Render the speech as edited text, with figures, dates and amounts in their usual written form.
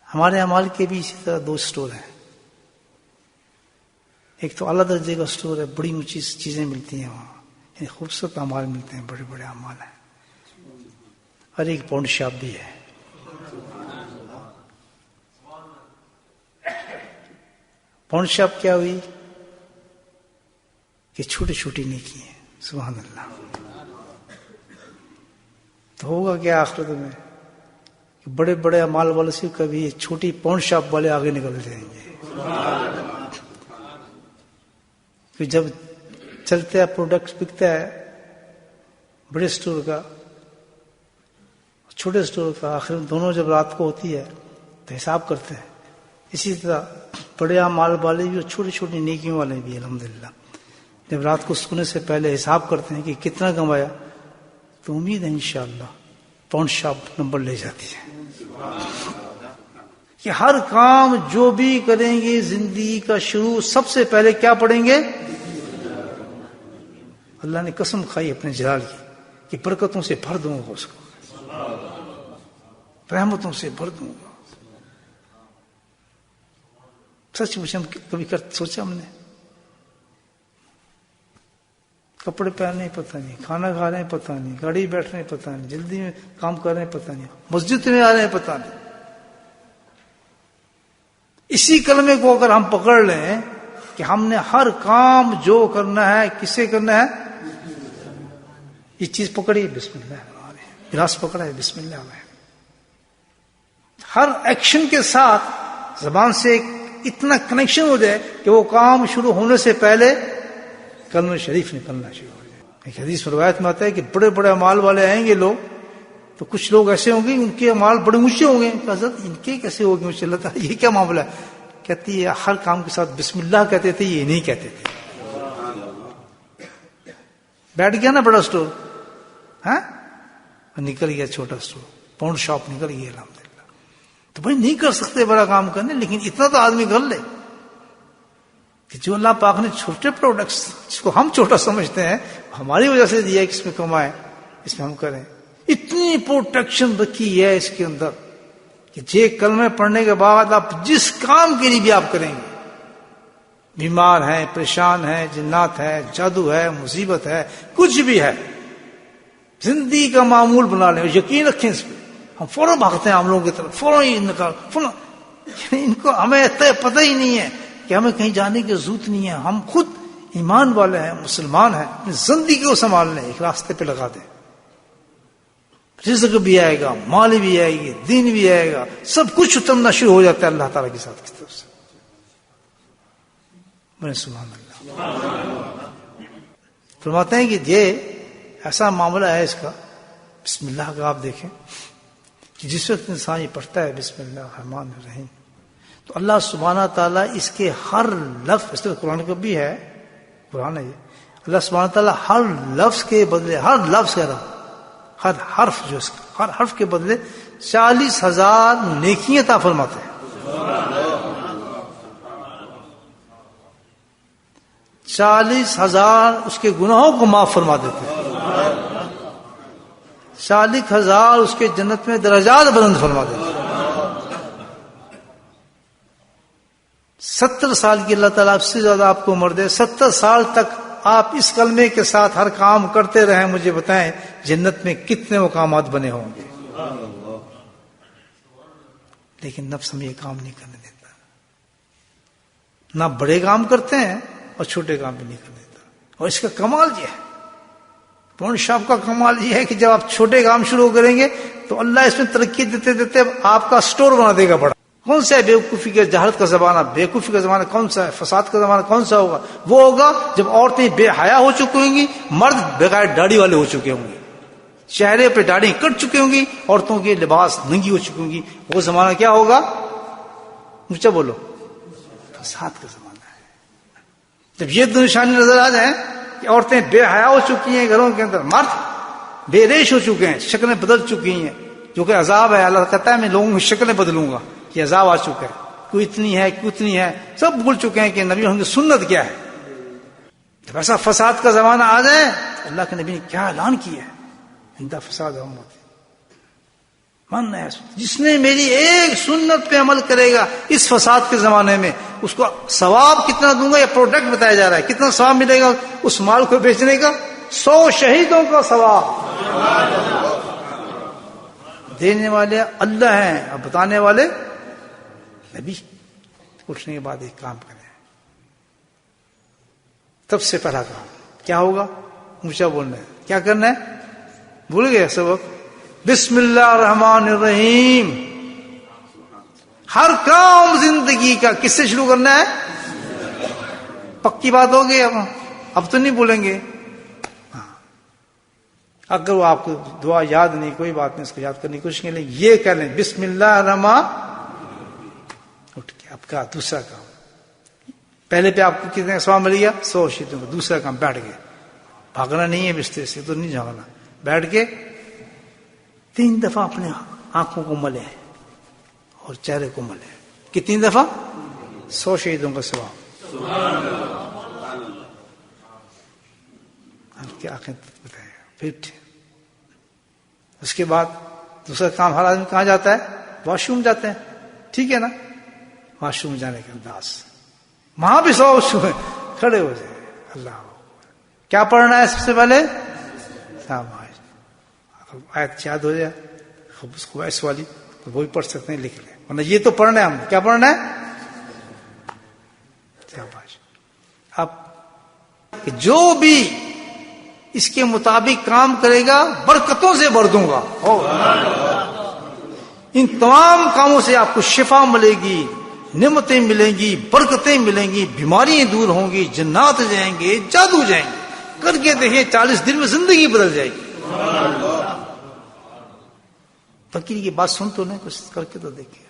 ہمارے اعمال کے بھی اسی طرح 2 اسٹور ہیں. ایک تو اعلیٰ درجے کا اسٹور ہے، بڑی اونچی چیزیں ملتی ہیں وہاں، یعنی خوبصورت اعمال ملتے ہیں، بڑے بڑے اعمال ہیں. اور ایک پاؤنڈ شاپ بھی ہے. پاؤنڈ شاپ کیا ہوئی کہ چھوٹی چھوٹی نیکی ہیں. سبحان اللہ. تو ہوگا کیا آخرت میں کہ بڑے بڑے اعمال والے سے کبھی چھوٹی پاؤنڈ شاپ والے آگے نکل جائیں گے. کہ جب چلتا ہے پروڈکٹ بکتا ہے بڑے اسٹور کا چھوٹے اسٹور کا، آخر میں دونوں جب رات کو ہوتی ہے تو حساب کرتے ہیں. اسی طرح بڑے اعمال والے بھی اور چھوٹی چھوٹی نیکیوں والے بھی الحمدللہ جب رات کو سونے سے پہلے حساب کرتے ہیں کہ کتنا کمایا، تو امید ہے انشاءاللہ پاؤنڈ شاپ نمبر لے جاتی ہے. کہ ہر کام جو بھی کریں گے زندگی کا شروع سب سے پہلے کیا پڑھیں گے؟ اللہ نے قسم کھائی اپنے جلال کی کہ برکتوں سے بھر دوں گا، اس کو رحمتوں سے بھر دوں گا. سچ مچ ہم کبھی سوچا ہم نے؟ کپڑے پہن رہے پتہ نہیں، کھانا کھا رہے ہیں پتہ نہیں، گاڑی بیٹھ رہے ہیں پتہ نہیں، جلدی میں کام کر رہے ہیں پتہ نہیں، مسجد میں آ رہے ہیں پتہ نہیں. اسی کلمے کو اگر ہم پکڑ لیں کہ ہم نے ہر کام جو کرنا ہے کسے کرنا ہے، یہ چیز پکڑی بسم اللہ، گلاس پکڑا ہے بسم اللہ. ہر ایکشن کے ساتھ زبان سے اتنا کنیکشن ہو جائے کہ وہ کام شروع ہونے سے پہلے کلمہ شریف نکلنا شروع ہو جائے. ایک حدیث میں روایت میں آتا ہے کہ بڑے بڑے اعمال والے آئیں گے لوگ، تو کچھ لوگ ایسے ہوں گے ان کے اعمال بڑے اونچے ہوں گے. حضرت ان کے کیسے ہو گئے اونچے؟ اللہ تعالیٰ یہ کیا معاملہ ہے؟ کہتی ہے ہر کام کے ساتھ بسم اللہ کہتے تھے، یہ نہیں کہتے تھے. بیٹھ گیا نا بڑا اسٹور، ہاں نکل گیا چھوٹا اسٹور، پاؤنڈ شاپ نکل گئی الحمدللہ. تو بھائی نہیں کر سکتے بڑا کام کرنے، لیکن اتنا تو آدمی کر لے کہ جو اللہ پاک نے چھوٹے پروڈکٹس جس کو ہم چھوٹا سمجھتے ہیں ہماری وجہ سے دیا ہے کہ اس میں کمائیں، اس میں ہم کریں. اتنی پروٹیکشن رکھی ہے اس کے اندر کہ یہ کلمے پڑھنے کے بعد آپ جس کام کے لیے بھی آپ کریں گے، بیمار ہیں، پریشان ہیں، جنات ہے، جادو ہے، مصیبت ہے، کچھ بھی ہے، زندگی کا معمول بنا لیں. یقین رکھیں اس پہ. ہم فوراً بھاگتے ہیں ہم لوگوں کی طرف، فوراً ان کو ہمیں پتہ ہی نہیں ہے کہ ہمیں کہیں جانے کی ضرورت نہیں ہے. ہم خود ایمان والے ہیں، مسلمان ہیں، اپنی زندگی کو سنبھال لیں، ایک راستے پہ لگا دیں. رزق بھی آئے گا، مال بھی آئے گی، دین بھی آئے گا، سب کچھ اترنا شروع ہو جاتا ہے اللہ تعالیٰ کے ساتھ کی طرف سے. بڑے سبحان اللہ. فرماتے ہیں کہ یہ ایسا معاملہ ہے اس کا، بسم اللہ کا آپ دیکھیں کہ جس وقت انسان یہ پڑھتا ہے بسم اللہ الرحمن الرحیم، تو اللہ سبحانہ تعالیٰ اس کے ہر لفظ، اس طرح قرآن کا بھی ہے، قرآن ہے یہ، اللہ سبحانہ تعالیٰ ہر لفظ کے بدلے، ہر لفظ کہہ رہا ہوں، ہر حرف جو اس کا، ہر حرف کے بدلے 40,000 نیکیاں عطا فرماتے ہیں. 40,000 اس کے گناہوں کو معاف فرما دیتے ہیں. 40,000 اس کے جنت میں درجات بلند فرما دیتے ہیں. 70 سال کی اللہ تعالیٰ سے زیادہ آپ کو عمر دے، 70 سال تک آپ اس کلمے کے ساتھ ہر کام کرتے رہیں، مجھے بتائیں جنت میں کتنے مقامات بنے ہوں گے. لیکن نفس ہم یہ کام نہیں کرنے دیتا، نہ بڑے کام کرتے ہیں اور چھوٹے کام بھی نہیں کرنے دیتا. اور اس کا کمال یہ ہے، پاؤنڈ شاپ کا کمال یہ ہے کہ جب آپ چھوٹے کام شروع کریں گے تو اللہ اس میں ترقی دیتے دیتے آپ کا سٹور بنا دے گا بڑا. کون سا ہے بیوقوفی کا، جہالت کا زمانہ، بیوقوفی کا زمانہ کون سا ہے، فساد کا زمانہ کون سا ہوگا؟ وہ ہوگا جب عورتیں بے حیا ہو چکی ہوں گی، مرد بغیر داڑھی والے ہو چکے ہوں گے، چہرے پہ داڑھی کٹ چکی ہوں گی، عورتوں کے لباس ننگی ہو چکی ہوں گی. وہ زمانہ کیا ہوگا؟ مجھے بولو، فساد کا زمانہ ہے. جب یہ دو نشانی نظر آ جائیں کہ عورتیں بے حیا ہو چکی ہیں گھروں کے اندر، مرد بے ریش ہو چکے ہیں، شکلیں بدل چکی ہیں، جو کہ عذاب ہے. اللہ کہتا ہے میں لوگوں کی شکلیں بدلوں گا، یہ عذاب آ چکا ہے. کوئی اتنی ہے کوئی اتنی ہے، سب بھول چکے ہیں کہ نبی ہوں گے سنت کیا ہے. جب ایسا فساد کا زمانہ آ جائے، اللہ کے نبی نے کیا اعلان کیا ہے، اندہ فساد امت. ماننا ہے. جس نے میری ایک سنت پہ عمل کرے گا اس فساد کے زمانے میں، اس کو ثواب کتنا دوں گا، یہ پروڈکٹ بتایا جا رہا ہے. کتنا ثواب ملے گا اس مال کو بیچنے کا؟ 100 شہیدوں کا ثواب. دینے والے اللہ ہیں اور بتانے والے نبی. اٹھنے کے بعد ایک کام کریں. سب سے پہلا کام کیا ہوگا؟ اونچا بولنا ہے. کیا کرنا ہے؟ بھول گئے سبق؟ بسم اللہ الرحمن الرحیم. ہر کام زندگی کا کس سے شروع کرنا ہے؟ پکی بات ہو گئی. اب تو نہیں بولیں گے. اگر وہ آپ کو دعا یاد نہیں، کوئی بات نہیں، اس کو یاد کرنے کی کوشش کریں. یہ کہہ لیں بسم اللہ الرحمن. اٹھ کے آپ کا دوسرا کام. پہلے پہ آپ کو کتنے ثواب مل گیا؟ 100 شہیدوں کا. دوسرا کام بیٹھ گئے. بھاگنا نہیں ہے بستر سے، تو نہیں جھاگنا. بیٹھ کے 3 دفعہ اپنے آنکھوں کو ملے اور چہرے کو ملے. کتنی دفعہ؟ 100 شہیدوں کا ثواب. آپ کی آنکھیں بتائے. پھر اس کے بعد دوسرا کام، ہر آدمی کہاں جاتا ہے؟ واش روم جاتے ہیں. ٹھیک ہے نا؟ واش روم جانے کا انداز، وہاں بھی 100 کھڑے ہو جائے. اللہ کیا پڑھنا ہے سب سے پہلے؟ آیت یاد ہو جائے اس کو ایس والی تو وہی پڑھ سکتے ہیں، لکھ لیں. ورنہ یہ تو پڑھنا ہے. ہم کیا پڑھنا ہے؟ اب جو بھی اس کے مطابق کام کرے گا برکتوں سے بھر دوں گا. ان تمام کاموں سے آپ کو شفا ملے گی، نعمتیں ملیں گی، برکتیں ملیں گی، بیماریاں دور ہوں گی، جنات جائیں گے، جادو جائیں گے. کر کے دیکھیں 40 دن میں زندگی بدل جائے گی. فقیر کی بات سن تو نہیں، کچھ کر کے تو دیکھیں.